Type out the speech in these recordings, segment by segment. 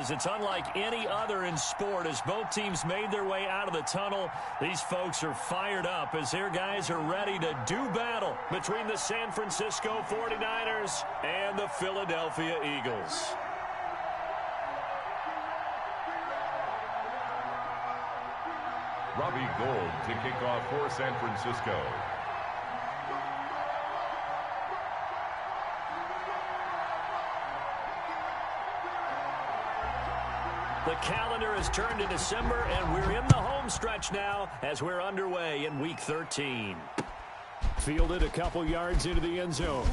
is. It's unlike any other in sport. As both teams made their way out of the tunnel, these folks are fired up as their guys are ready to do battle between the San Francisco 49ers and the Philadelphia Eagles. Robbie Gould to kick off for San Francisco. The calendar has turned to December, and we're in the home stretch now as we're underway in Week 13. Fielded a couple yards into the end zone.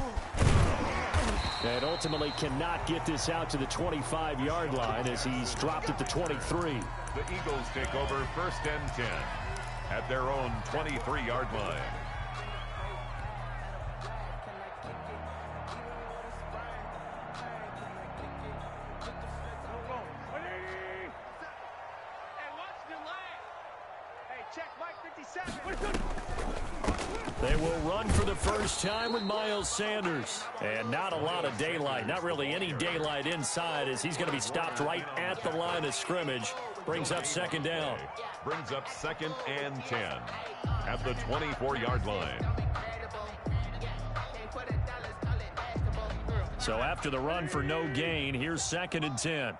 And ultimately cannot get this out to the 25-yard line as he's dropped at the 23. The Eagles take over 1st and 10 at their own 23-yard line. They will run for the first time with Miles Sanders. And not a lot of daylight, not really any daylight inside as he's going to be stopped right at the line of scrimmage. Brings up 2nd down. Brings up 2nd and 10 at the 24-yard line. So after the run for no gain, here's 2nd and 10.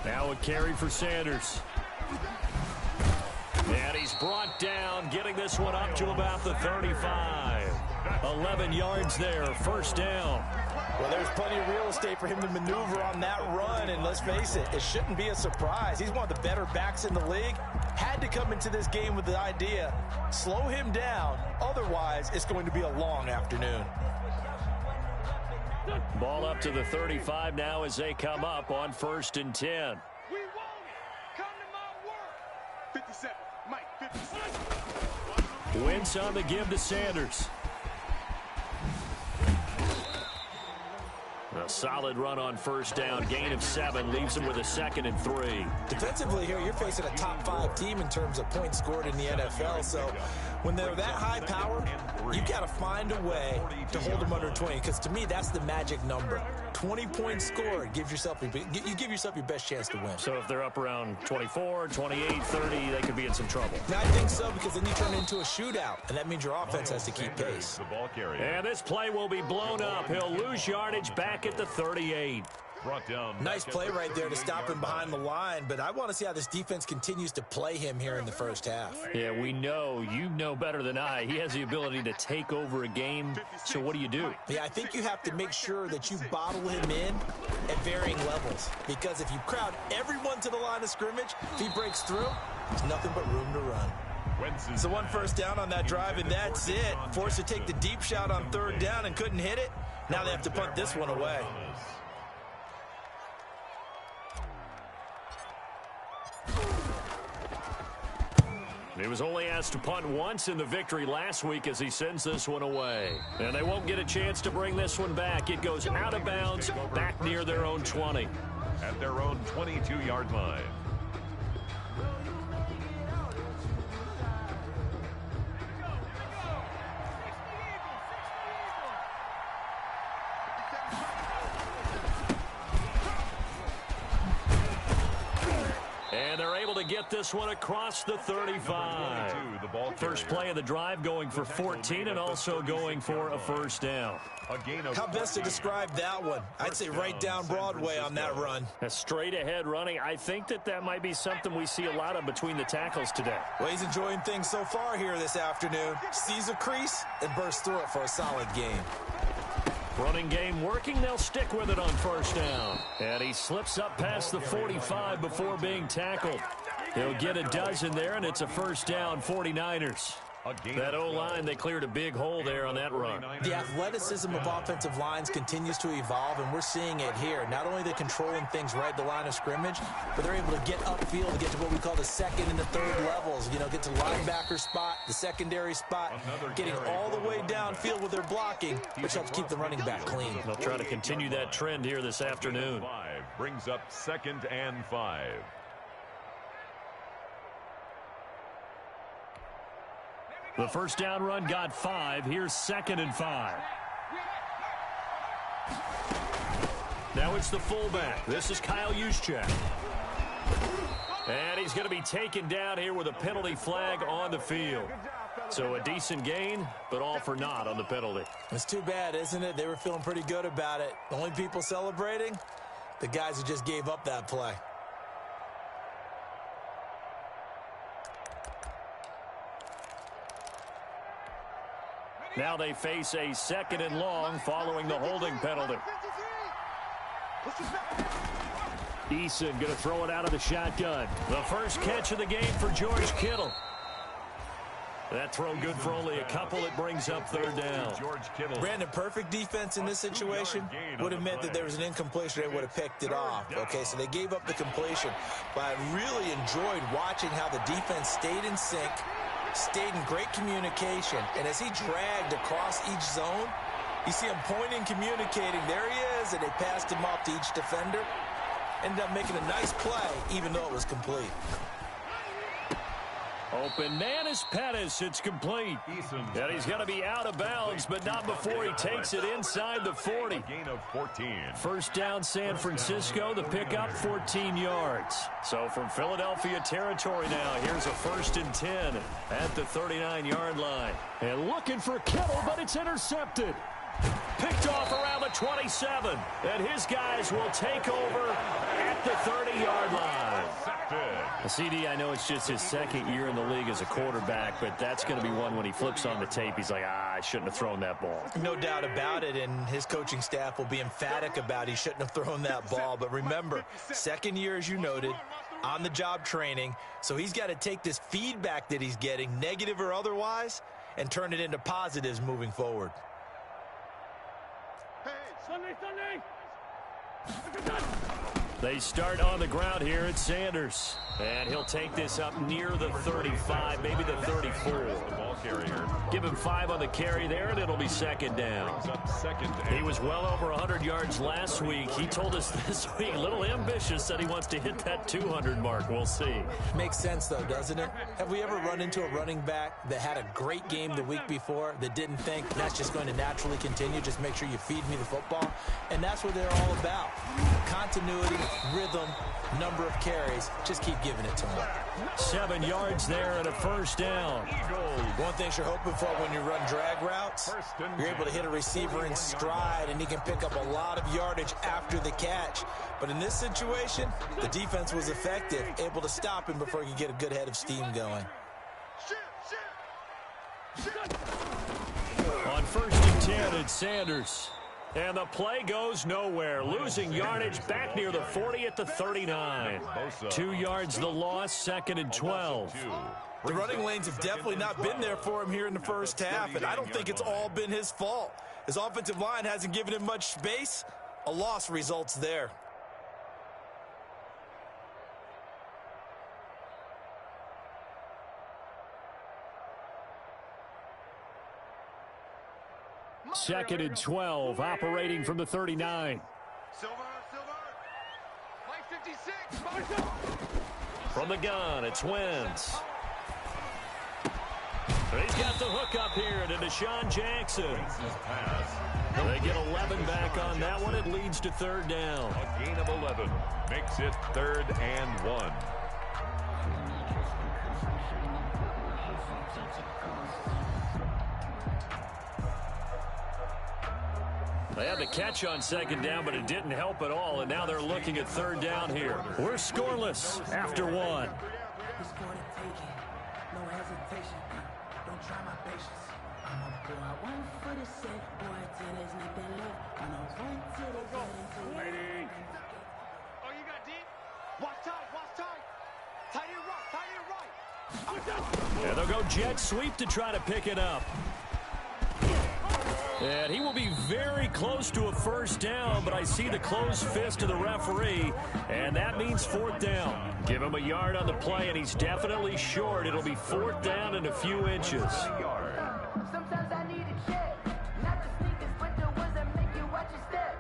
Now a carry for Sanders. And he's brought down, getting this one up to about the 35. 11 yards there, 1st down. Well, there's plenty of real estate for him to maneuver on that run, and let's face it, it shouldn't be a surprise. He's one of the better backs in the league. Had to come into this game with the idea, slow him down, otherwise it's going to be a long afternoon. Ball up to the 35 now as they come up on 1st and 10. We want it. Come to my work. 57. Mike, 57. Wentz on the give to Sanders. A solid run on 1st down. Gain of 7 leaves him with a 2nd and 3. Defensively here, you're facing a top 5 team in terms of points scored in the NFL. So when they're that high powered, you got to find a way to hold them under 20. Because to me, that's the magic number. 20 points scored gives yourself you give yourself your best chance to win. So if they're up around 24, 28, 30, they could be in some trouble. Now, I think so, because then you turn it into a shootout, and that means your offense has to keep pace. The ball carrier. And this play will be blown up. He'll lose yardage back at the 38. Brought down. Nice play right there to stop him behind the line, but I want to see how this defense continues to play him here in the 1st half. Yeah, we know. You know better than I. He has the ability to take over a game, so what do you do? Yeah, I think you have to make sure that you bottle him in at varying levels, because if you crowd everyone to the line of scrimmage, if he breaks through, there's nothing but room to run. So 1 1st down on that drive, and that's it. Forced to take the deep shot on 3rd down and couldn't hit it. Now they have to punt this one away. He was only asked to punt once in the victory last week as he sends this one away. And they won't get a chance to bring this one back. It goes out of bounds back near their own 20. At their own 22-yard line. And they're able to get this one across the 35. First play of the drive going for 14 and also going for a 1st down. How best to describe that one? I'd say right down Broadway on that run. A straight ahead running. I think that might be something we see a lot of between the tackles today. Well, he's enjoying things so far here this afternoon. Sees a crease and bursts through it for a solid game. Running game working. They'll stick with it on 1st down. And he slips up past the 45 before being tackled. He'll get a dozen there, and it's a 1st down, 49ers. That O-line, they cleared a big hole there on that run. The athleticism of offensive lines continues to evolve, and we're seeing it here. Not only they're controlling things right at the line of scrimmage, but they're able to get upfield to get to what we call the 2nd and the 3rd levels. You know, get to the linebacker spot, the secondary spot, getting all the way downfield with their blocking, which helps keep the running back clean. They'll try to continue that trend here this afternoon. Brings up 2nd and 5. The 1st down run got 5. Here's 2nd and 5. Now it's the fullback. This is Kyle Juszczyk. And he's going to be taken down here with a penalty flag on the field. So a decent gain, but all for naught on the penalty. It's too bad, isn't it? They were feeling pretty good about it. The only people celebrating, the guys who just gave up that play. Now they face a 2nd and long following the holding penalty. Eason going to throw it out of the shotgun. The first catch of the game for George Kittle. That throw good for only a couple. It brings up 3rd down. Brandon, perfect defense in this situation would have meant that there was an incompletion. They would have picked it off. Okay, so they gave up the completion. But I really enjoyed watching how the defense stayed in sync, stayed in great communication. And as he dragged across each zone, you see him pointing, communicating. There he is, and they passed him off to each defender. Ended up making a nice play, even though it was complete. Open man is Pettis. It's complete. And he's going to be out of bounds, but not before he takes it inside the 40. Gain of 14. First down, San Francisco. The pickup, 14 yards. So from Philadelphia territory now, here's a 1st and 10 at the 39-yard line. And looking for Kittle, but it's intercepted. Picked off around the 27. And his guys will take over at the 30-yard line. CD, I know it's just his 2nd year in the league as a quarterback, but that's going to be one when he flips on the tape. He's like, I shouldn't have thrown that ball. No doubt about it, and his coaching staff will be emphatic about he shouldn't have thrown that ball. But remember, 2nd year, as you noted, on-the-job training, so he's got to take this feedback that he's getting, negative or otherwise, and turn it into positives moving forward. They start on the ground here at Sanders. And he'll take this up near the 35, maybe the 34. Ball carrier. Give him 5 on the carry there, and it'll be 2nd down. He was well over 100 yards last week. He told us this week, a little ambitious, said he wants to hit that 200 mark. We'll see. Makes sense, though, doesn't it? Have we ever run into a running back that had a great game the week before that didn't think that's just going to naturally continue? Just make sure you feed me the football. And that's what they're all about. Continuity, rhythm, number of carries. Just keep giving it to him. 7 yards there and a 1st down. One thing you're hoping for when you run drag routes, you're able to hit a receiver in stride, and he can pick up a lot of yardage after the catch. But in this situation, the defense was effective, able to stop him before he could get a good head of steam going. On 1st and 10, it's Sanders. And the play goes nowhere. Losing yardage back near the 40 at the 39. 2 yards the loss, 2nd and 12. The running lanes have definitely not been there for him here in the first half, and I don't think it's all been his fault. His offensive line hasn't given him much space. A loss results there. Second and 12, operating from the 39. Silver. Mike 56. From the gun, it's Wentz. He's got the hook up here to Deshaun Jackson. They get 11 back on that one. It leads to 3rd down. A gain of 11 makes it 3rd and 1. They had the catch on 2nd down, but it didn't help at all, and now they're looking at 3rd down here. We're scoreless after 1. And they'll go jet sweep to try to pick it up. And he will be very close to a 1st down, but I see the closed fist of the referee, and that means 4th down. Give him a yard on the play, and he's definitely short. It'll be 4th down and a few inches. Sometimes I need a check, not the sneakers, but the ones that make you watch your step.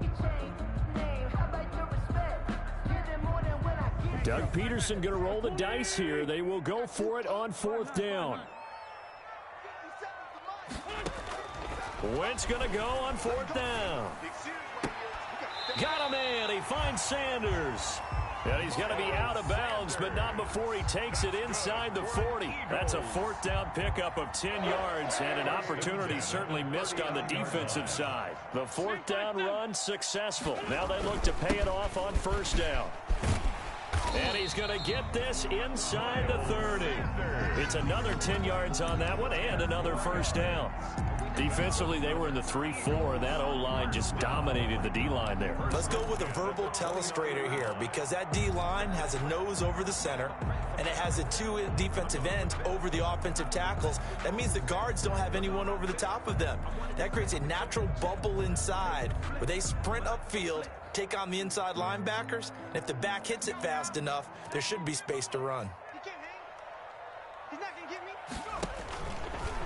You change name, how about your respect? Give them more than when I get. Doug Peterson going to roll the dice here. They will go for it on 4th down. Wentz going to go on 4th down. Got finds Sanders. And he's going to be out of bounds, but not before he takes it inside the 40. That's a fourth down pickup of 10 yards, and an opportunity certainly missed on the defensive side. The fourth down run successful. Now they look to pay it off on first down. And he's going to get this inside the 30. It's another 10 yards on that one and another first down. Defensively, they were in the 3-4, and that O-line just dominated the D-line there. Let's go with a verbal telestrator here, because that D-line has a nose over the center, and it has a two defensive ends over the offensive tackles. That means the guards don't have anyone over the top of them. That creates a natural bubble inside where they sprint upfield, take on the inside linebackers, and if the back hits it fast enough, there should be space to run. He can't hang. He's not going to get me.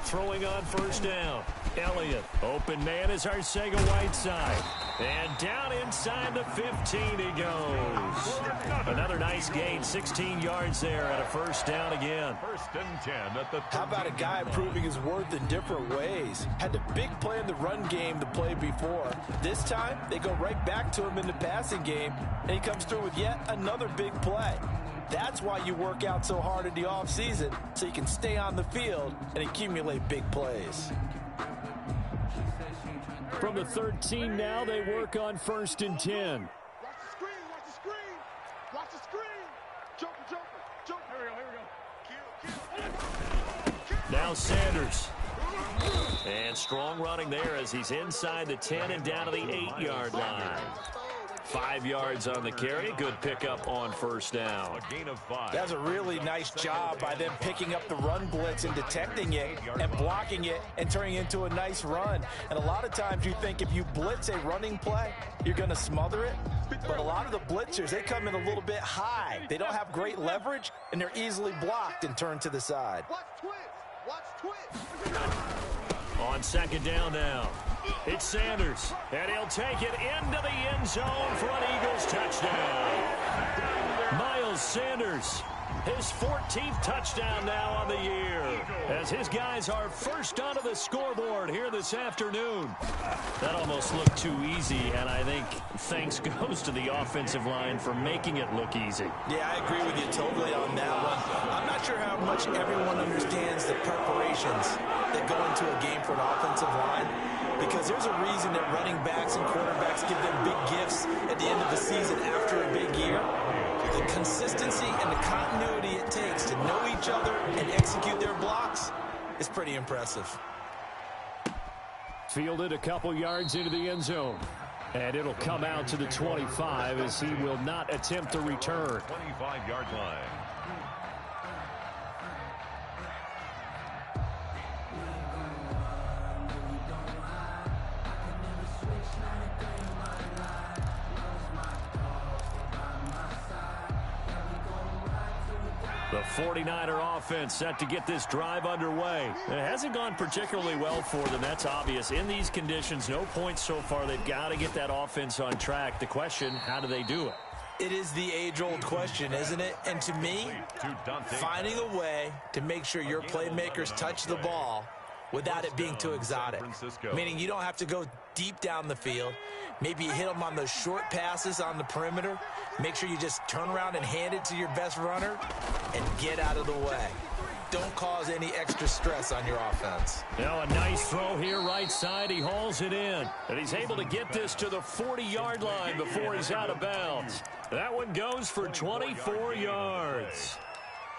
Throwing on first down. Elliott. Open man is Arcega-Whiteside. And down inside the 15 he goes. Another nice gain. 16 yards there at a first down again. First and 10 at the 30. How about a guy proving his worth in different ways? Had the big play in the run game to play before. This time, they go right back to him in the passing game, and he comes through with yet another big play. That's why you work out so hard in the offseason, so you can stay on the field and accumulate big plays. From the 13 now, they work on first and 10. Watch the screen. Watch the screen. Watch the screen. Joker, Joker. Joker. Here we go. Kill. Now Sanders. And strong running there as he's inside the 10 and down to the 8-yard line. 5 yards on the carry. Good pickup on first down. A gain of 5. That's a really nice job by them picking up the run blitz and detecting it and blocking it and turning it into a nice run. And a lot of times you think if you blitz a running play, you're going to smother it. But a lot of the blitzers, they come in a little bit high. They don't have great leverage, and they're easily blocked and turned to the side. Watch twist. Watch twist. On second down now. It's Sanders, and he'll take it into the end zone for an Eagles touchdown. Miles Sanders, his 14th touchdown now on the year, as his guys are first onto the scoreboard here this afternoon. That almost looked too easy, and I think thanks goes to the offensive line for making it look easy. Yeah, I agree with you totally on that one. I'm not sure how much everyone understands the preparations that go into a game for an offensive line, because there's a reason that running backs and quarterbacks give them big gifts at the end of the season after a big year. The consistency and the continuity it takes to know each other and execute their blocks is pretty impressive. Fielded a couple yards into the end zone. And it'll come out to the 25 as he will not attempt to return. 25-yard line. The 49er offense set to get this drive underway. It hasn't gone particularly well for them. That's obvious. In these conditions, no points so far. They've got to get that offense on track. The question, how do they do it? It is the age-old question, isn't it? And to me, finding a way to make sure your playmakers touch the ball without it being too exotic. Meaning you don't have to go deep down the field. Maybe you hit them on those short passes on the perimeter. Make sure you just turn around and hand it to your best runner and get out of the way. Don't cause any extra stress on your offense. Now a nice throw here right side. He hauls it in. And he's able to get this to the 40-yard line before he's out of bounds. That one goes for 24 yards.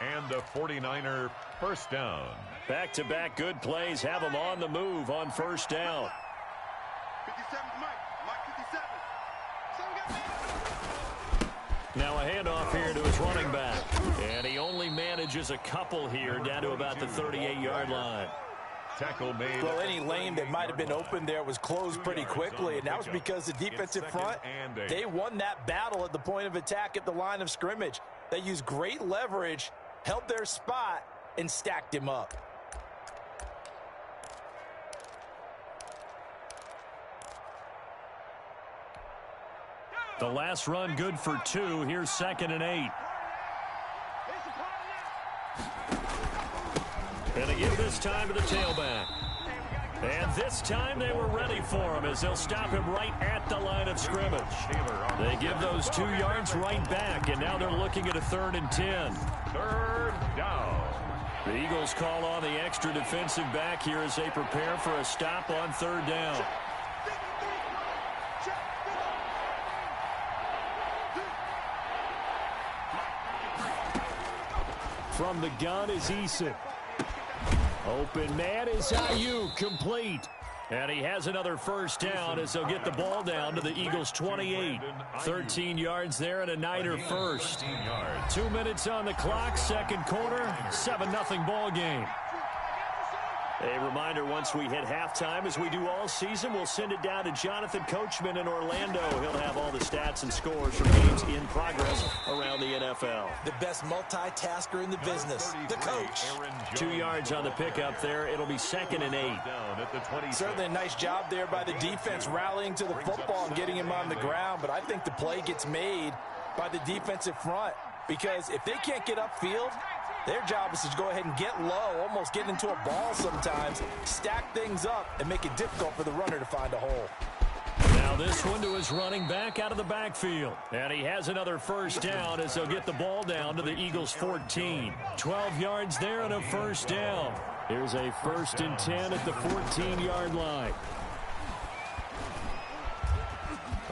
And the 49er first down. Back-to-back good plays have him on the move on first down. 57's Mike. Mike 57. Some got me. Now a handoff here to his running back. And he only manages a couple here down to about the 38-yard line. Tackle made. Well, any lane that might have been open there was closed pretty quickly, and that was because the defensive front, they won that battle at the point of attack at the line of scrimmage. They used great leverage, held their spot, and stacked him up. The last run good for 2. Here's 2nd and 8. And they give this time to the tailback. And this time they were ready for him as they'll stop him right at the line of scrimmage. They give those 2 yards right back, and now they're looking at a 3rd and 10. 3rd down. The Eagles call on the extra defensive back here as they prepare for a stop on 3rd down. From the gun is Eason. Open man is Ayuk, complete. And he has another 1st down as they'll get the ball down to the Eagles' 28. 13 yards there and a Niner first. 2 minutes on the clock, 2nd quarter, 7-0 ball game. A reminder, once we hit halftime, as we do all season, we'll send it down to Jonathan Coachman in Orlando. He'll have all the stats and scores from games in progress around the NFL. The best multitasker in the business, the coach. 2 yards on the pickup there. It'll be 2nd and 8. Certainly a nice job there by the defense rallying to the football and getting him on the ground, but I think the play gets made by the defensive front because if they can't get upfield, their job is to go ahead and get low, almost get into a ball sometimes, stack things up, and make it difficult for the runner to find a hole. Now this one to his running back out of the backfield. And he has another 1st down as they'll get the ball down to the Eagles' 14. 12 yards there and a 1st down. Here's a 1st and 10 at the 14-yard line.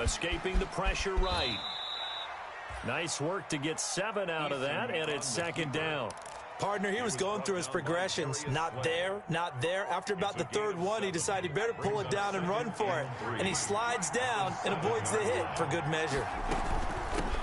Escaping the pressure right. Nice work to get 7 out of that, and it's 2nd down. Partner, he was going through his progressions. Not there, not there. After about the 3rd one, he decided he better pull it down and run for it. And he slides down and avoids the hit for good measure.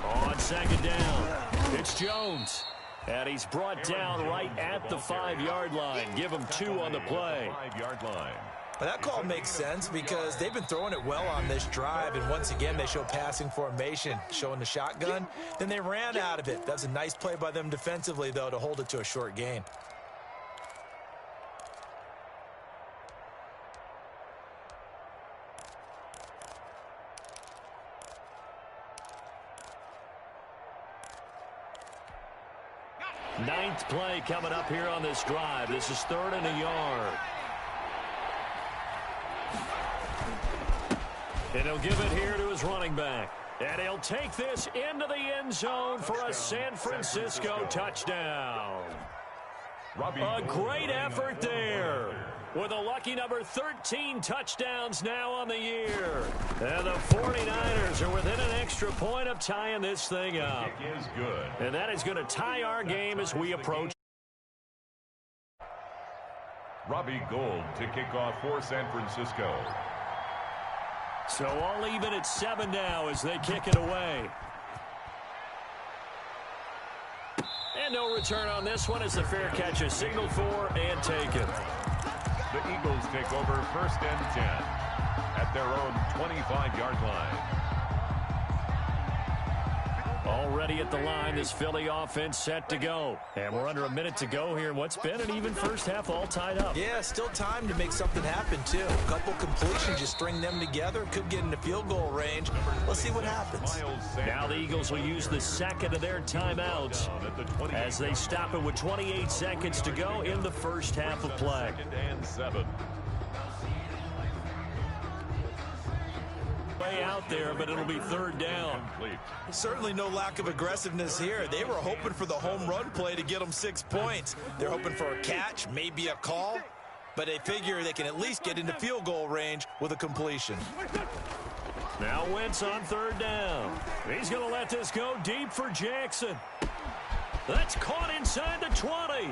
On 2nd down, it's Jones. And he's brought down right at the 5-yard line. Give him 2 on the play. 5-yard line. Well, that call makes sense because they've been throwing it well on this drive, and once again they show passing formation, showing the shotgun. Then they ran out of it. That's a nice play by them defensively, though, to hold it to a short gain. Ninth play coming up here on this drive. This is 3rd and a yard. And he'll give it here to his running back. And he'll take this into the end zone for a San Francisco touchdown. A great effort there. With a lucky number 13 touchdowns now on the year. And the 49ers are within an extra point of tying this thing up. Kick is good. And that is going to tie our game as we approach. Robbie Gould to kick off for San Francisco. So all even at 7 now as they kick it away. And no return on this one as the fair catch is signaled for and taken. The Eagles take over 1st and 10 at their own 25-yard line. Already at the line, this Philly offense set to go. And we're under a minute to go here in what's been an even first half, all tied up. Yeah, still time to make something happen, too. A couple completions, you string them together, could get into field goal range. Let's see what happens. Now the Eagles will use the 2nd of their timeouts as they stop it with 28 seconds to go in the first half of play. 2nd and 7. Way out there, but it'll be 3rd down. Certainly no lack of aggressiveness here. They were hoping for the home run play to get them 6 points. They're hoping for a catch, maybe a call, but they figure they can at least get into field goal range with a completion. Now Wentz on 3rd down. He's going to let this go deep for Jackson. That's caught inside the 20.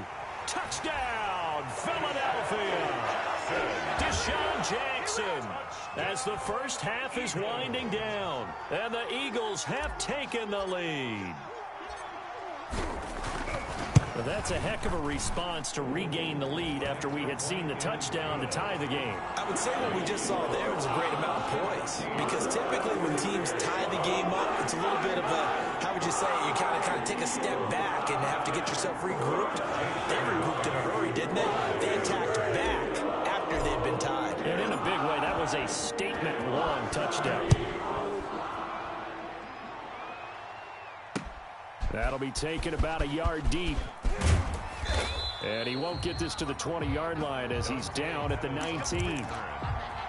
Touchdown, Philadelphia. Deshaun Jackson as the first half is winding down, and the Eagles have taken the lead. Well, that's a heck of a response to regain the lead after we had seen the touchdown to tie the game. I would say what we just saw there was a great amount of poise, because typically when teams tie the game up, it's a little bit of a, how would you say, you kind of take a step back and have to get yourself regrouped. They regrouped in a hurry, didn't they? They attacked back after they'd been tied. And in a big way, that was a statement-long touchdown. That'll be taken about a yard deep. And he won't get this to the 20-yard line as he's down at the 19.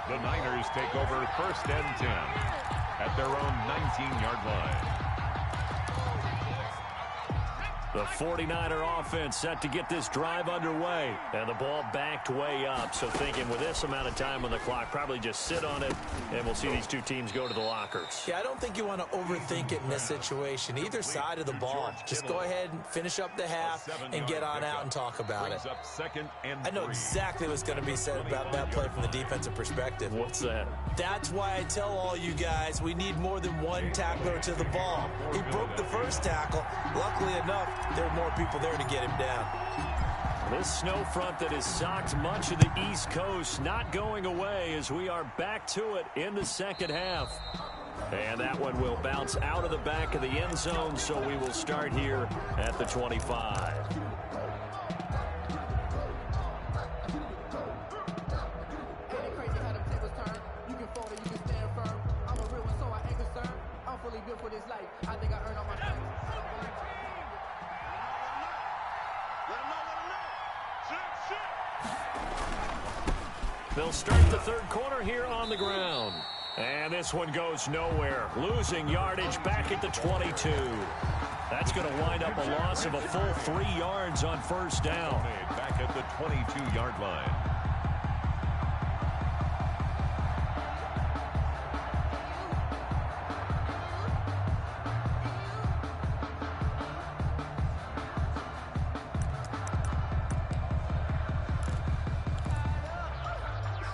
The Niners take over 1st and 10 at their own 19-yard line. The 49er offense set to get this drive underway. And the ball backed way up. So thinking with this amount of time on the clock, probably just sit on it, and we'll see these two teams go to the lockers. Yeah, I don't think you want to overthink it in this situation. Either side of the ball. Just go ahead and finish up the half and get on out and talk about it. I know exactly what's going to be said about that play from the defensive perspective. What's that? That's why I tell all you guys we need more than one tackler to the ball. He broke the first tackle. Luckily enough, there were more people there to get him down. This snow front that has socked much of the East Coast not going away as we are back to it in the second half. And that one will bounce out of the back of the end zone, so we will start here at the 25. For this life, I think I earned all my stripes. They'll start the third quarter here on the ground. And this one goes nowhere. Losing yardage back at the 22. That's going to wind up a loss of a full 3 yards on first down. Back at the 22-yard line.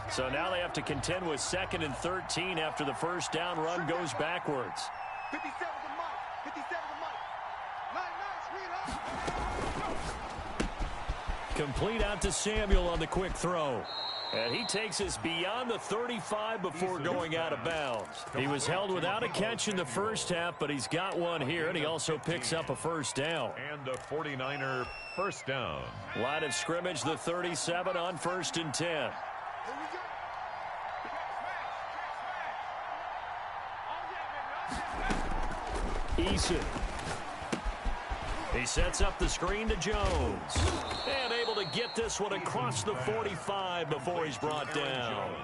So now they have to contend with 2nd and 13 after the first down run goes backwards. 57 to Mike. 57 to Mike. Complete out to Samuel on the quick throw. And he takes us beyond the 35 before going out of bounds. He was held without a catch in the first half, but he's got one here, and he also picks up a first down. And a 49er first down. Line of scrimmage, the 37 on 1st and 10. Eason. He sets up the screen to Jones. And able to get this one across the 45 before he's brought down.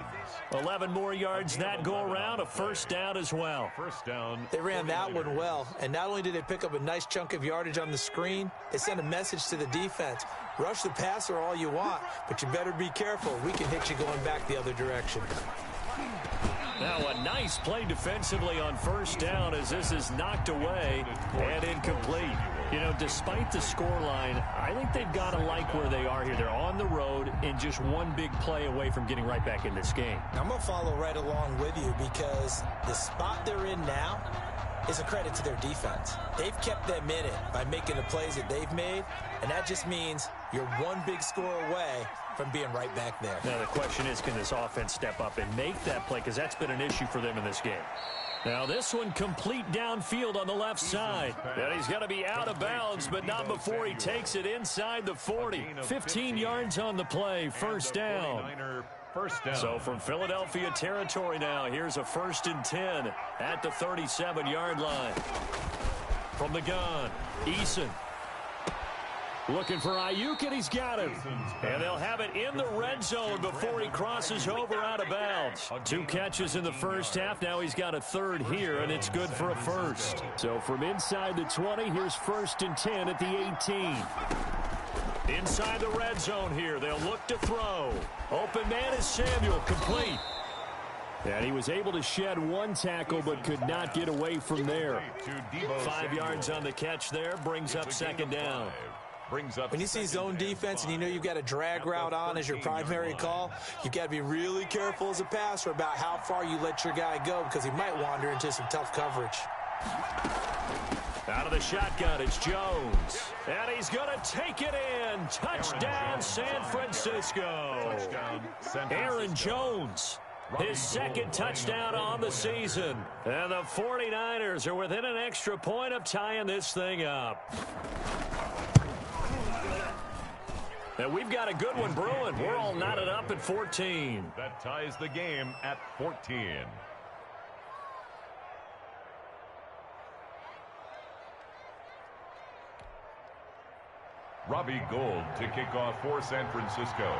11 more yards that go around, a first down as well. First down. They ran that one well, and not only did they pick up a nice chunk of yardage on the screen, they sent a message to the defense. Rush the passer all you want, but you better be careful. We can hit you going back the other direction. Now a nice play defensively on first down as this is knocked away and incomplete. You know, despite the scoreline, I think they've got to like where they are here. They're on the road and just one big play away from getting right back in this game. I'm going to follow right along with you because the spot they're in now is a credit to their defense. They've kept them in it by making the plays that they've made, and that just means you're one big score away from being right back there. Now the question is, can this offense step up and make that play? Because that's been an issue for them in this game. Now this one complete downfield on the left side. And he's going to be out of bounds, but not before he takes it inside the 40. 15 yards on the play, first down. So from Philadelphia territory now, here's a 1st and 10 at the 37-yard line. From the gun, Eason. Looking for Ayuk, and he's got him. And they'll have it in the red zone before he crosses over out of bounds. 2 catches in the first half. Now he's got a third here, and it's good for a first. So from inside the 20, here's 1st and 10 at the 18. Inside the red zone here. They'll look to throw. Open man is Samuel, complete. And he was able to shed 1 tackle but could not get away from there. 5 yards on the catch there, brings up 2nd down. When you see zone defense and you know you've got a drag route on as your primary call, you've got to be really careful as a passer about how far you let your guy go because he might wander into some tough coverage. Out of the shotgun, it's Jones. And he's going to take it in. Touchdown, San Francisco. Aaron Jones. His 2nd touchdown on the season. And the 49ers are within an extra point of tying this thing up. And we've got a good one brewing. We're all knotted up at 14. That ties the game at 14. Robbie Gould to kick off for San Francisco.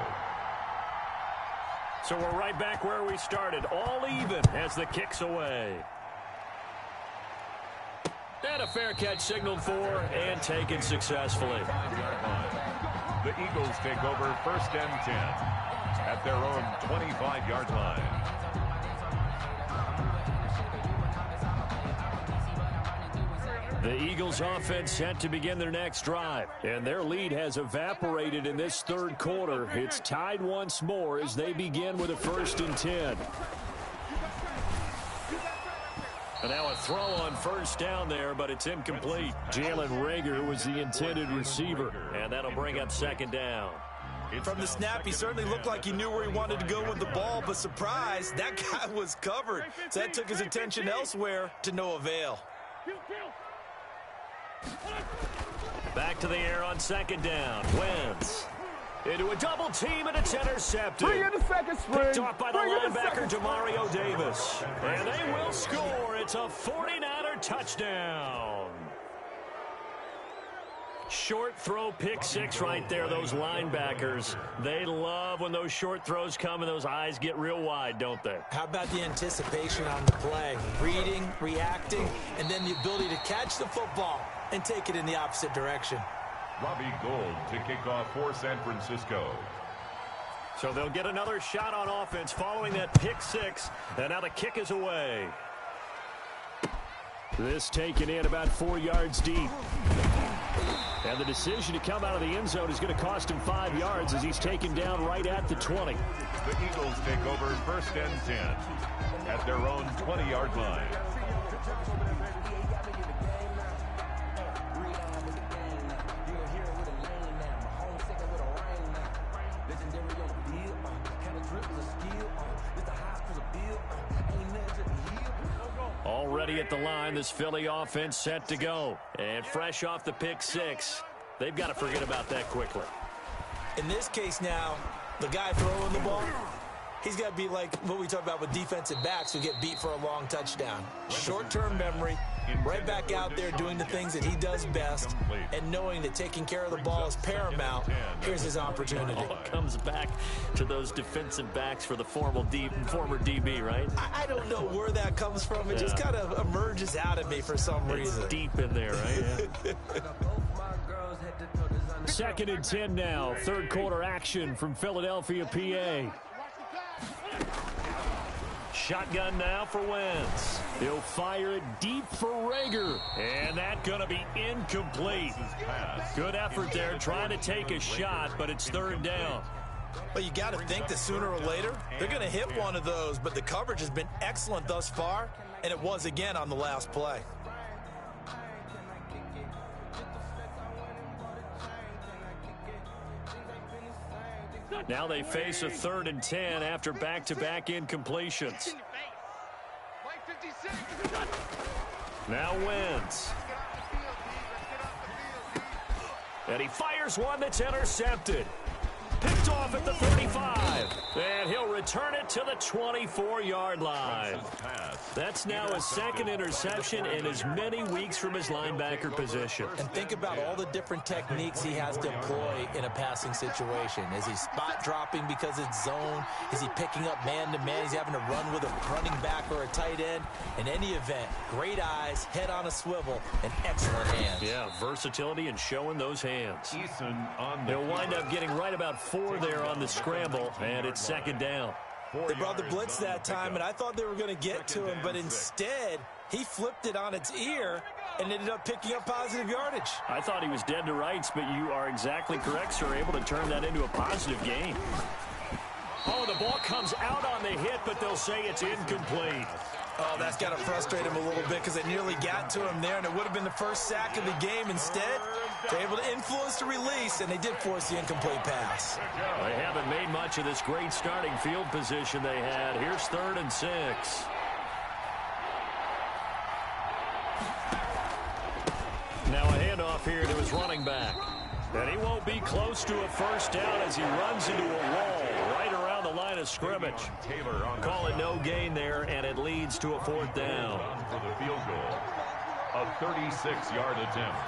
So we're right back where we started, all even as the kick's away. And a fair catch signaled for and taken successfully. The Eagles take over 1st and 10 at their own 25-yard line. The Eagles offense set to begin their next drive, and their lead has evaporated in this third quarter. It's tied once more as they begin with a 1st and 10. And now a throw on 1st down there, but it's incomplete. Jalen Reagor was the intended receiver, and that'll bring up 2nd down. From the snap, he certainly looked like he knew where he wanted to go with the ball, but surprise, that guy was covered. So that took his attention elsewhere to no avail. Back to the air on 2nd down. Wentz into a double team, and it's intercepted. Picked off by the linebacker, Demario Davis. And they will score. It's a 49er touchdown. Short throw, pick 6 right there, those linebackers. They love when those short throws come and those eyes get real wide, don't they? How about the anticipation on the play? Reading, reacting, and then the ability to catch the football and take it in the opposite direction. Robbie Gould to kick off for San Francisco. So they'll get another shot on offense following that pick 6, and now the kick is away. This taken in about 4 yards deep. And the decision to come out of the end zone is going to cost him 5 yards as he's taken down right at the 20. The Eagles take over 1st and 10 at their own 20-yard line. Already at the line, this Philly offense set to go. And fresh off the pick 6, they've got to forget about that quickly. In this case now, the guy throwing the ball, he's got to be like what we talk about with defensive backs who get beat for a long touchdown. Short-term memory, right back out there doing the things that he does best, and knowing that taking care of the ball is paramount. Here's his opportunity. Comes back to those defensive backs for the former DB, right? I don't know where that comes from. It just kind of emerges out of me for some reason. It's deep in there, right? Yeah. 2nd and 10 now. Third quarter action from Philadelphia, PA. Shotgun now for Wentz. He'll fire it deep for Reagor. And that's going to be incomplete. Good effort there trying to take a shot, but it's 3rd down. Well, you got to think that sooner or later they're going to hit one of those, but the coverage has been excellent thus far, and it was again on the last play. Now they face a 3rd and 10 after back-to-back incompletions. Now Wentz. And he fires one that's intercepted. Picked off at the 35. And he'll return it to the 24-yard line. That's now his 2nd interception in as many weeks from his linebacker position. And think about all the different techniques he has to employ in a passing situation. Is he spot dropping because it's zone? Is he picking up man-to-man? He's having to run with a running back or a tight end. In any event, great eyes, head on a swivel, and excellent hands. Yeah, versatility and showing those hands. On He'll wind up getting right about 4 there on the scramble, and it's 2nd down. They brought the blitz that time, and I thought they were going to get to him, but instead, he flipped it on its ear and ended up picking up positive yardage. I thought he was dead to rights, but you are exactly correct, sir, able to turn that into a positive gain. Oh, the ball comes out on the hit, but they'll say it's incomplete. Oh, that's got to frustrate him a little bit because it nearly got to him there, and it would have been the first sack of the game. Instead, they're able to influence the release, and they did force the incomplete pass. They haven't made much of this great starting field position they had. Here's 3rd and 6. Now a handoff here to his running back. And he won't be close to a 1st down as he runs into a wall right around the line of scrimmage. Call it no gain there, and it leads to a 4th down. For the field goal, a 36-yard attempt.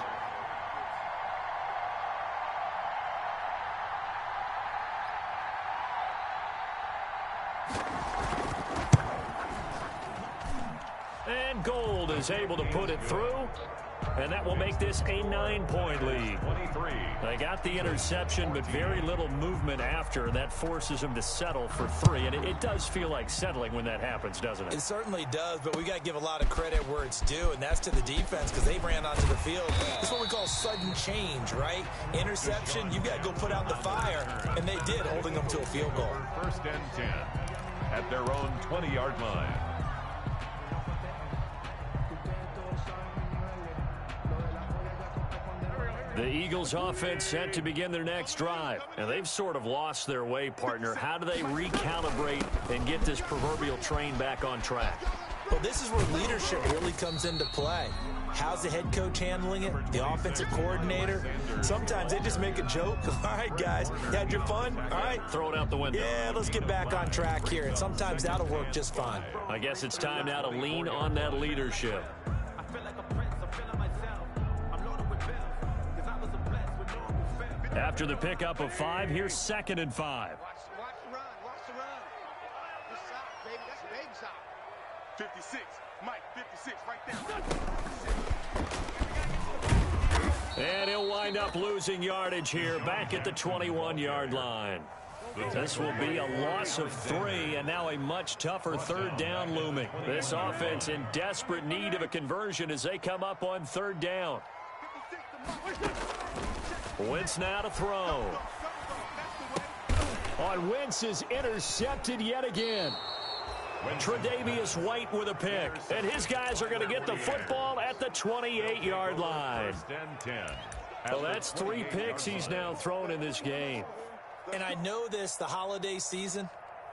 And Gold is able to put it through. And that will make this a 9-point lead. 23. They got the interception, but very little movement after. That forces them to settle for 3. And it does feel like settling when that happens, doesn't it? It certainly does, but we got to give a lot of credit where it's due, and that's to the defense because they ran onto the field. That's what we call sudden change, right? Interception, you got to go put out the fire, and they did, holding them to a field goal. First and 10 at their own 20-yard line. The Eagles offense set to begin their next drive. And they've sort of lost their way, partner. How do they recalibrate and get this proverbial train back on track? Well, this is where leadership really comes into play. How's the head coach handling it? The offensive coordinator? Sometimes they just make a joke. All right, guys, you had your fun? All right. Throw it out the window. Yeah, let's get back on track here. And sometimes that'll work just fine. I guess it's time now to lean on that leadership. After the pickup of 5, here's 2nd and 5. Watch the run. Watch the run. Good side, baby. That's a baby side. 56. Mike, 56 right there. And he'll wind up losing yardage here back at the 21-yard line. This will be a loss of 3, and now a much tougher 3rd down looming. This offense in desperate need of a conversion as they come up on 3rd down. Wentz now to throw. On Wentz is intercepted yet again. Tre'Davious White with a pick. And his guys are going to get the football at the 28-yard line. First and 10. Well, that's 3 picks he's now thrown in this game. And I know this, the holiday season,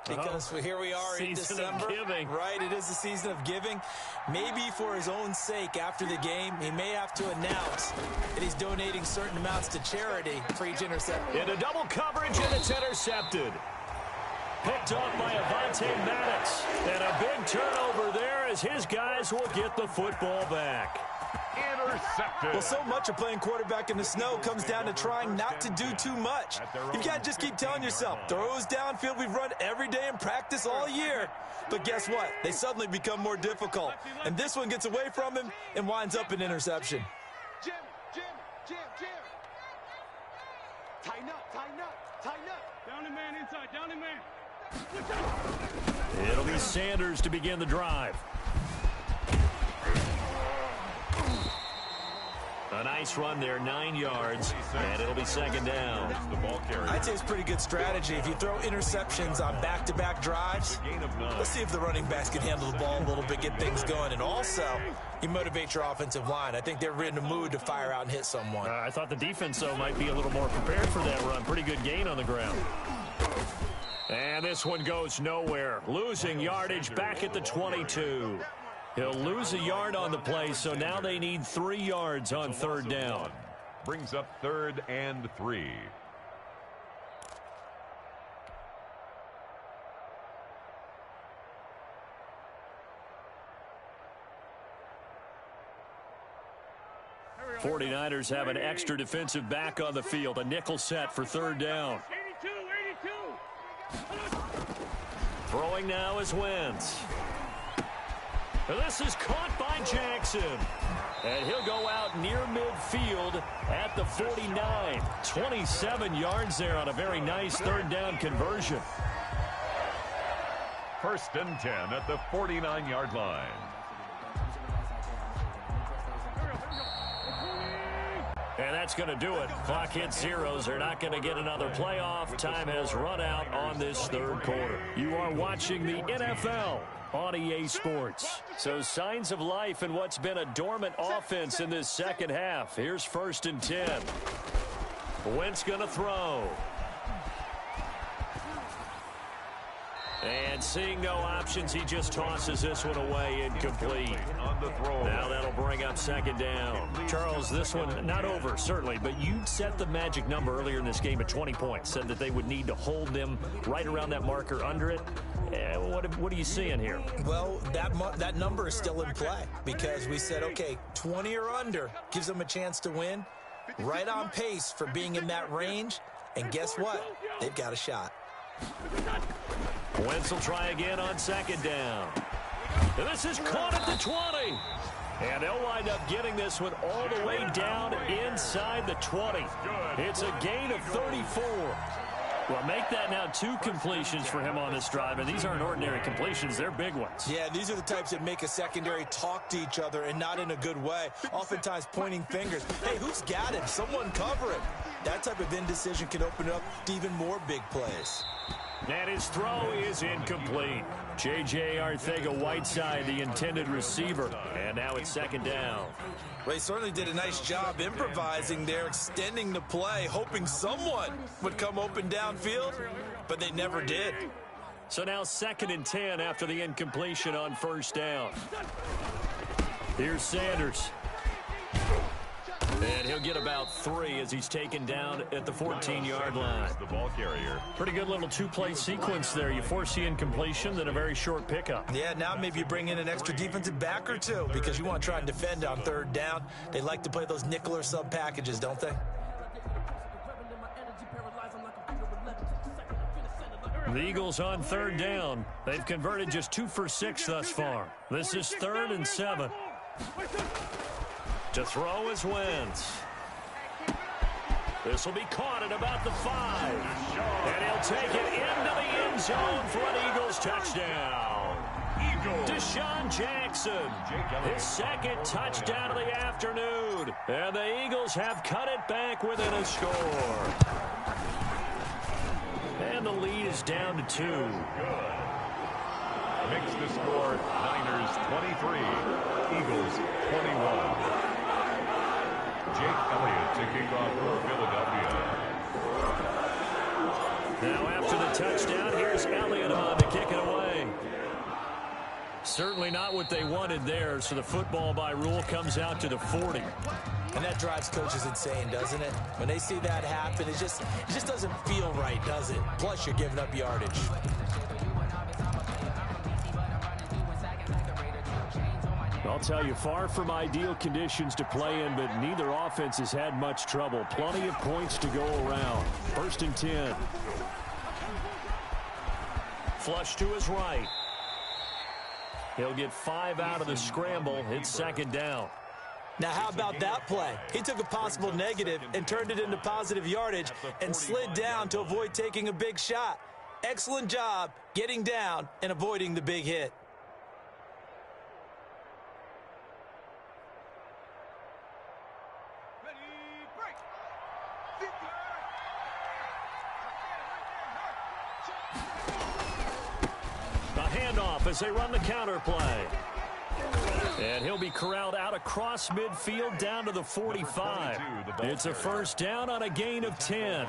because here we are in Season December. of giving. Right, it is the season of giving. Maybe for his own sake after the game, he may have to announce that he's donating certain amounts to charity for each interception. Into double coverage, and it's intercepted. Picked off by Avonte Maddox. And a big turnover there as his guys will get the football back. Intercepted. Well, so much of playing quarterback in the snow comes down to trying not to do too much. You've got to just keep telling yourself, throws downfield we've run every day in practice all year. But guess what? They suddenly become more difficult. And this one gets away from him and winds up an interception. Jim. Tighten up. Down the man inside. Down the man. It'll be Sanders to begin the drive. A nice run there, 9 yards, and it'll be 2nd down. The ball carrier. I'd say it's pretty good strategy. If you throw interceptions on back-to-back drives, let's see if the running backs can handle the ball a little bit, get things going. And also, you motivate your offensive line. I think they're in the mood to fire out and hit someone. I thought the defense, though, might be a little more prepared for that run. Pretty good gain on the ground. And this one goes nowhere. Losing yardage back at the 22. He'll lose a yard on the play, so now they need 3 yards on 3rd down. Brings up 3rd and 3. '49ers have an extra defensive back on the field. A nickel set for 3rd down. 82. Throwing now is Wentz. This is caught by Jackson. And he'll go out near midfield at the 49. 27 yards there on a very nice 3rd down conversion. First and 10 at the 49-yard line. And that's going to do it. Clock hits zeros. They're not going to get another playoff. Time has run out on this 3rd quarter. You are watching the NFL on EA Sports. So signs of life in what's been a dormant offense in this 2nd half. Here's 1st and 10. Wentz going to throw. And seeing no options, he just tosses this one away incomplete. On the throw. Now that'll bring up 2nd down. Charles, this one not over, certainly, but you set the magic number earlier in this game at 20 points. Said that they would need to hold them right around that marker under it. What are you seeing here? Well, that number is still in play because we said, okay, 20 or under gives them a chance to win. Right on pace for being in that range. And guess what? They've got a shot. Wentz will try again on 2nd down. And this is caught at the 20. And they'll wind up getting this one all the way down inside the 20. It's a gain of 34. Well, make that now 2 completions for him on this drive, and these aren't ordinary completions. They're big ones. Yeah, these are the types that make a secondary talk to each other, and not in a good way. Oftentimes pointing fingers. Hey, who's got him? Someone cover him. That type of indecision can open up to even more big plays. And his throw is incomplete. J.J. Arcega-Whiteside, the intended receiver. And now it's second down. They certainly did a nice job improvising there, extending the play, hoping someone would come open downfield, but they never did. So now 2nd and 10 after the incompletion on first down. Here's Sanders. And he'll get about 3 as he's taken down at the 14-yard line. The ball carrier. Pretty good little 2-play sequence there. You force the incompletion, then a very short pickup. Yeah, now maybe you bring in an extra defensive back or 2 because you want to try and defend on 3rd down. They like to play those nickel or sub packages, don't they? The Eagles on 3rd down. They've converted just 2 for 6 thus far. This is 3rd and 7. To throw is Wentz. This will be caught at about the 5. And he'll take it into the end zone for an Eagles touchdown. Deshaun Jackson, his 2nd touchdown of the afternoon. And the Eagles have cut it back within a score. And the lead is down to 2. Makes the score Niners 23, Eagles 21. Jake Elliott to kick off for Philadelphia. Now after the touchdown, here's Elliott on to kick it away. Certainly not what they wanted there, so the football by rule comes out to the 40. And that drives coaches insane, doesn't it? When they see that happen, it just doesn't feel right, does it? Plus, you're giving up yardage. I'll tell you, far from ideal conditions to play in, but neither offense has had much trouble. Plenty of points to go around. 1st and 10. Flush to his right. He'll get 5 out of the scramble. It's 2nd down. Now, how about that play? He took a possible negative and turned it into positive yardage and slid down to avoid taking a big shot. Excellent job getting down and avoiding the big hit. As they run the counter play. And he'll be corralled out across midfield down to the 45. It's a 1st down on a gain of 10.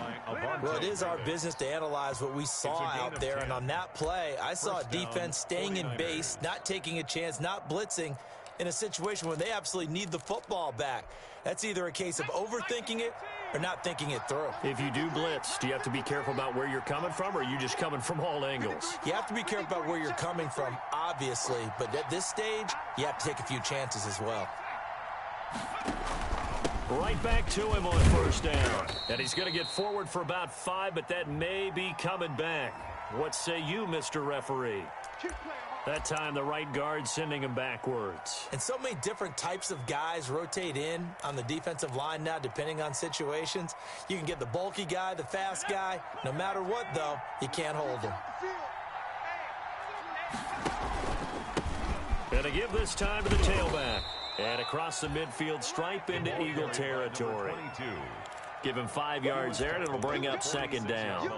Well, it is our business to analyze what we saw out there. And on that play, I saw a defense staying in base, not taking a chance, not blitzing in a situation where they absolutely need the football back. That's either a case of overthinking it or not thinking it through. If you do blitz, do you have to be careful about where you're coming from, or are you just coming from all angles? You have to be careful about where you're coming from, obviously, but at this stage, you have to take a few chances as well. Right back to him on 1st down. And he's going to get forward for about 5, but that may be coming back. What say you, Mr. Referee? That time, the right guard sending him backwards. And so many different types of guys rotate in on the defensive line now, depending on situations. You can get the bulky guy, the fast guy. No matter what, though, you can't hold him. And to give this time to the tailback. And across the midfield stripe into Eagle territory. Give him 5 yards there, and it'll bring up 2nd down.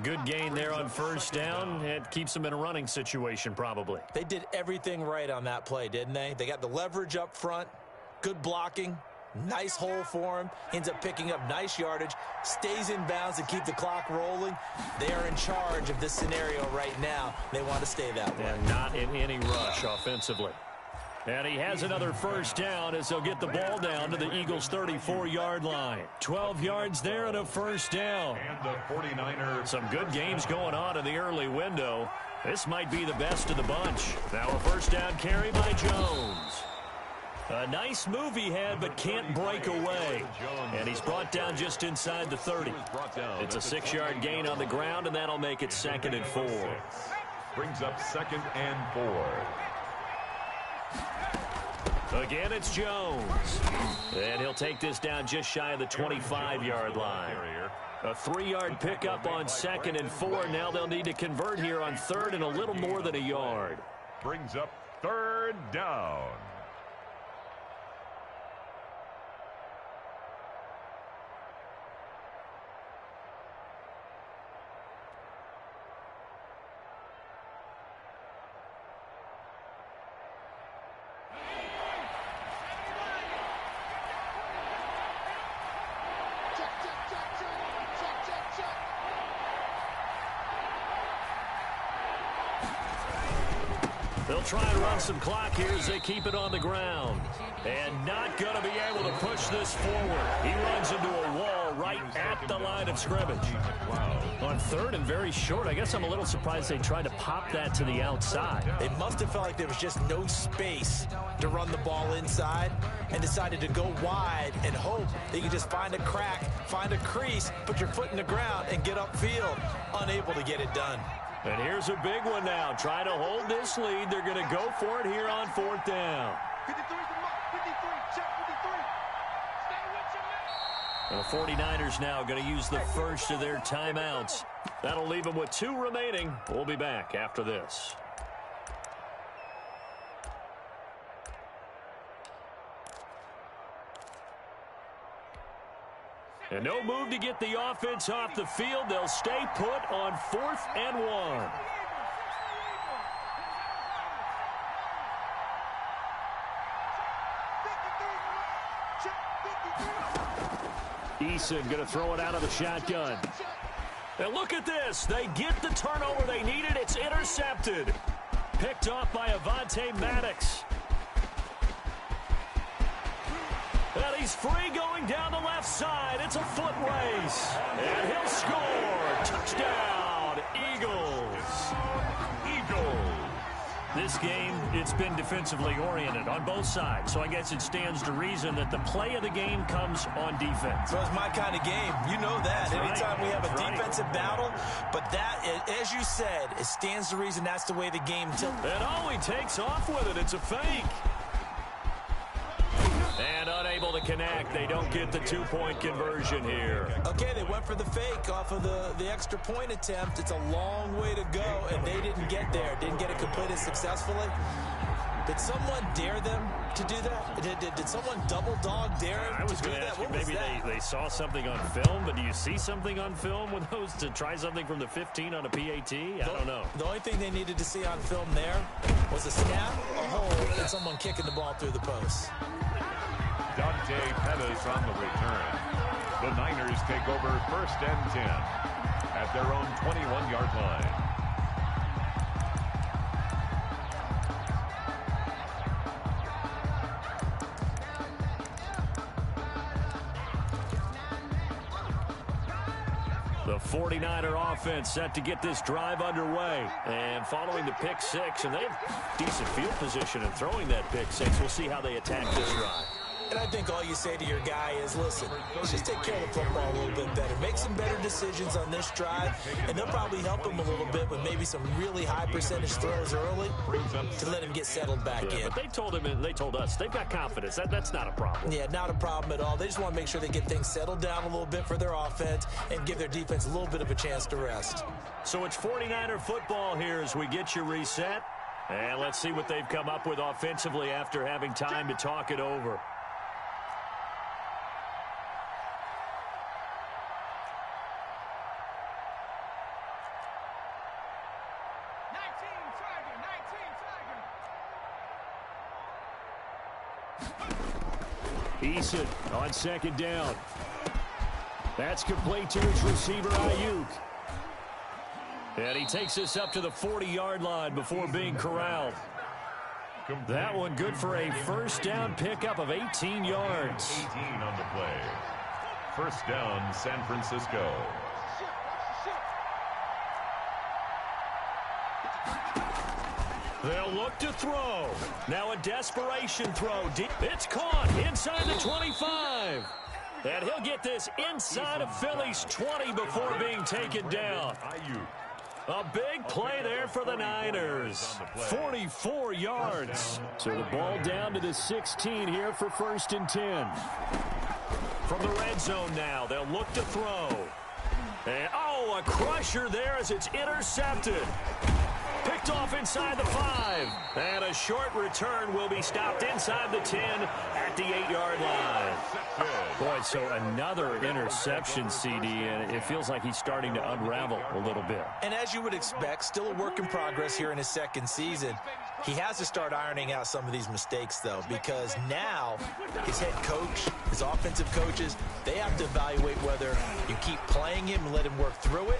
Good gain there on 1st down. It keeps them in a running situation, probably. They did everything right on that play, didn't they? They got the leverage up front, good blocking, nice hole for him. Ends up picking up nice yardage, stays in bounds to keep the clock rolling. They are in charge of this scenario right now. They want to stay that way. And not in any rush offensively. And he has another 1st down as they'll get the ball down to the Eagles' 34-yard line. 12 yards there and a 1st down. And the 49ers. Some good games going on in the early window. This might be the best of the bunch. Now a 1st down carry by Jones. A nice move he had, but can't break away. And he's brought down just inside the 30. It's a 6-yard gain on the ground, and that'll make it 2nd and 4. Brings up 2nd and 4. Again, it's Jones. And he'll take this down just shy of the 25-yard line. A 3-yard pickup on 2nd and 4. Now they'll need to convert here on 3rd and a little more than a yard. Brings up 3rd down. They'll try and run some clock here as they keep it on the ground. And not going to be able to push this forward. He runs into a wall right at the line of scrimmage. Wow. On 3rd and very short, I guess I'm a little surprised they tried to pop that to the outside. They must have felt like there was just no space to run the ball inside and decided to go wide and hope they could just find a crack, find a crease, put your foot in the ground, and get upfield. Unable to get it done. And here's a big one now. Trying to hold this lead. They're going to go for it here on 4th down. 53's the mark. 53. Check 53. Stay with your man. The 49ers now going to use the first of their timeouts. That'll leave them with 2 remaining. We'll be back after this. And no move to get the offense off the field. They'll stay put on 4th and 1. Eason going to throw it out of the shotgun. And look at this. They get the turnover they needed. It's intercepted. Picked off by Avonte Maddox. And he's free going down the left side. It's a foot race. And he'll score. Touchdown, Eagles. This game, it's been defensively oriented on both sides. So I guess it stands to reason that the play of the game comes on defense. So it's my kind of game. You know that. That's Anytime right. we have a That's defensive battle. But that, as you said, it stands to reason that's the way the game tilts. And he takes off with it. It's a fake. And unable to connect. They don't get the 2-point conversion here. Okay, they went for the fake off of the extra point attempt. It's a long way to go, and they didn't get there. Didn't get it completed successfully. Did someone dare them to do that? Did someone double dog dare them I was to do going to that? ask you, What was maybe that? they saw something on film, but do you see something on film with those to try something from the 15 on a PAT? I don't know. The only thing they needed to see on film there was a snap, a hold, and someone kicking the ball through the post. Dante Pettis on the return. The Niners take over 1st and 10 at their own 21-yard line. The 49er offense set to get this drive underway. And following the pick 6, and they have decent field position in throwing that pick 6. We'll see how they attack this drive. And I think all you say to your guy is, listen, let's just take care of the football a little bit better. Make some better decisions on this drive, and they'll probably help him a little bit with maybe some really high percentage throws early to let him get settled back in. But they told him, and they told us, they've got confidence. That's not a problem. Yeah, not a problem at all. They just want to make sure they get things settled down a little bit for their offense and give their defense a little bit of a chance to rest. So it's 49er football here as we get you reset. And let's see what they've come up with offensively after having time to talk it over. Eason on 2nd down. That's complete to his receiver, Ayuk. And he takes this up to the 40-yard line before being corralled. That one good for a 1st down pickup of 18 yards. 18 on the play. 1st down, San Francisco. They'll look to throw. Now a desperation throw. It's caught inside the 25. And he'll get this inside of Philly's 20 before being taken down. A big play there for the Niners. 44 yards. So the ball down to the 16 here for 1st and 10. From the red zone now, they'll look to throw. And, oh, a crusher there as it's intercepted. Picked off inside the 5. And a short return will be stopped inside the 10 at the 8-yard line. Boy, so another interception, CD, and it feels like he's starting to unravel a little bit. And as you would expect, still a work in progress here in his second season. He has to start ironing out some of these mistakes, though, because now his head coach, his offensive coaches, they have to evaluate whether you keep playing him and let him work through it,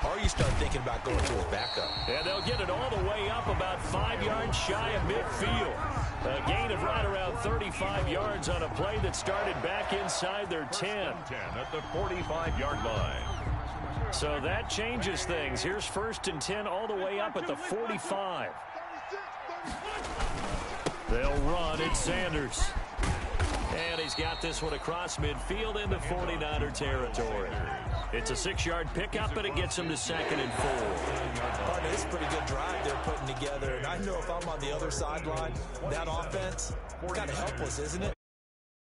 or you start thinking about going to his backup. And they'll get it all the way up about 5 yards shy of midfield. A gain of right around 35 yards on a play that started back inside their 10. 10 at the 45-yard line. So that changes things. Here's 1st and 10 all the way up at the 45. They'll run it, Sanders. And he's got this one across midfield into 49er territory. It's a 6-yard pickup, but it gets him to 2nd and 4. Partner, it's a pretty good drive they're putting together. And I know if I'm on the other sideline, that offense, kind of helpless, isn't it?